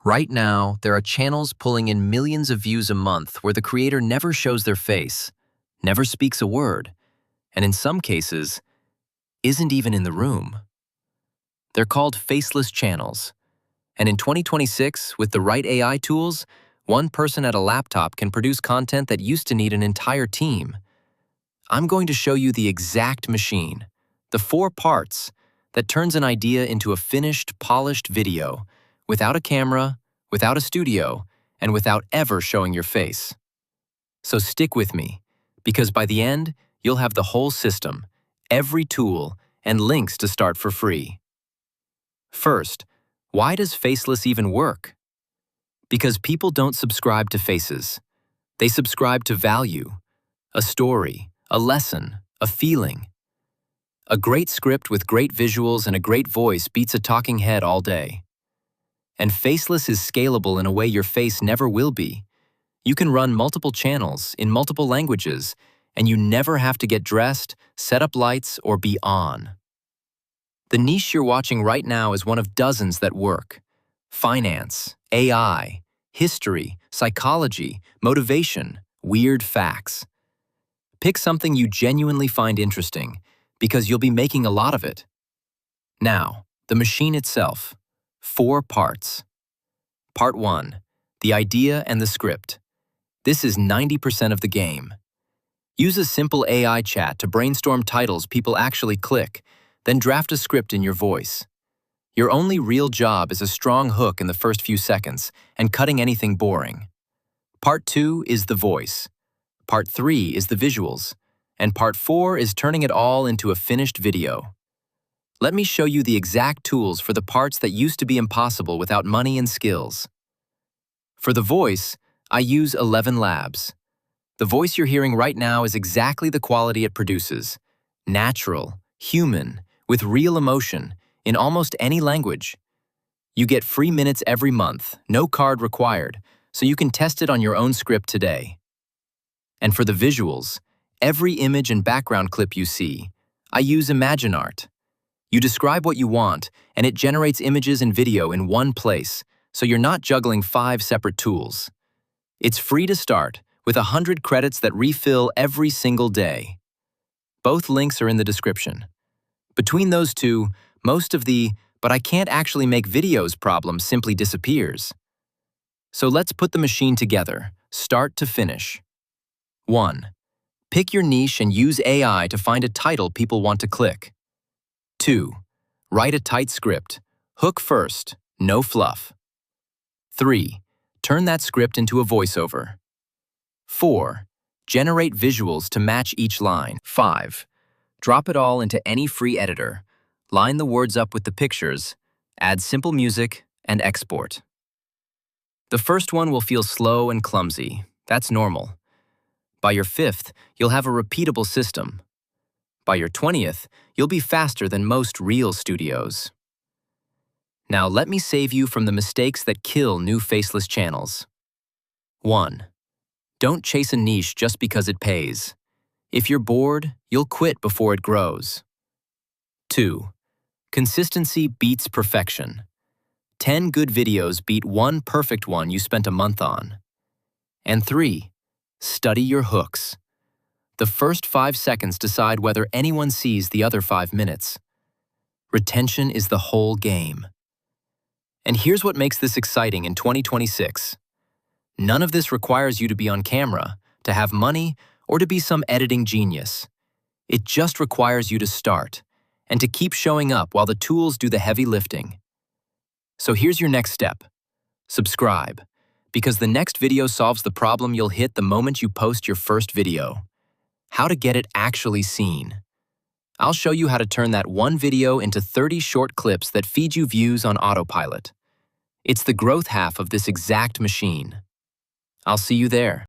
Right now, there are channels pulling in millions of views a month where the creator never shows their face, never speaks a word, and in some cases, isn't even in the room. They're called faceless channels. And in 2026, with the right AI tools, one person at a laptop can produce content that used to need an entire team. I'm going to show you the exact machine, the 4 parts, that turns an idea into a finished, polished video, without a camera, without a studio, and without ever showing your face. So stick with me, because by the end, you'll have the whole system, every tool, and links to start for free. First, why does Faceless even work? Because people don't subscribe to faces. They subscribe to value, a story, a lesson, a feeling. A great script with great visuals and a great voice beats a talking head all day. And Faceless is scalable in a way your face never will be. You can run multiple channels in multiple languages, and you never have to get dressed, set up lights, or be on. The niche you're watching right now is one of dozens that work. Finance, AI, history, psychology, motivation, weird facts. Pick something you genuinely find interesting, because you'll be making a lot of it. Now, the machine itself. 4 parts. Part 1. The idea and the script. This is 90% of the game. Use a simple AI chat to brainstorm titles people actually click, then draft a script in your voice. Your only real job is a strong hook in the first few seconds and cutting anything boring. Part 2 is the voice. Part 3 is the visuals. And Part 4 is turning it all into a finished video. Let me show you the exact tools for the parts that used to be impossible without money and skills. For the voice, I use 11 Labs. The voice you're hearing right now is exactly the quality it produces. Natural, human, with real emotion, in almost any language. You get free minutes every month, no card required, so you can test it on your own script today. And for the visuals, every image and background clip you see, I use ImagineArt. You describe what you want, and it generates images and video in one place, so you're not juggling 5 separate tools. It's free to start, with 100 credits that refill every single day. Both links are in the description. Between those two, most of the "but I can't actually make videos" problem simply disappears. So let's put the machine together, start to finish. 1. Pick your niche and use AI to find a title people want to click. 2. Write a tight script. Hook first, no fluff. 3. Turn that script into a voiceover. 4. Generate visuals to match each line. 5. Drop it all into any free editor. Line the words up with the pictures, add simple music, and export. The first one will feel slow and clumsy. That's normal. By your 5th, you'll have a repeatable system. By your 20th, you'll be faster than most real studios. Now let me save you from the mistakes that kill new faceless channels. 1. Don't chase a niche just because it pays. If you're bored, you'll quit before it grows. 2. Consistency beats perfection. 10 good videos beat 1 perfect one you spent a month on. And 3. Study your hooks. The first 5 seconds decide whether anyone sees the other 5 minutes. Retention is the whole game. And here's what makes this exciting in 2026. None of this requires you to be on camera, to have money, or to be some editing genius. It just requires you to start, and to keep showing up while the tools do the heavy lifting. So here's your next step. Subscribe, because the next video solves the problem you'll hit the moment you post your first video. How to get it actually seen. I'll show you how to turn that one video into 30 short clips that feed you views on autopilot. It's the growth half of this exact machine. I'll see you there.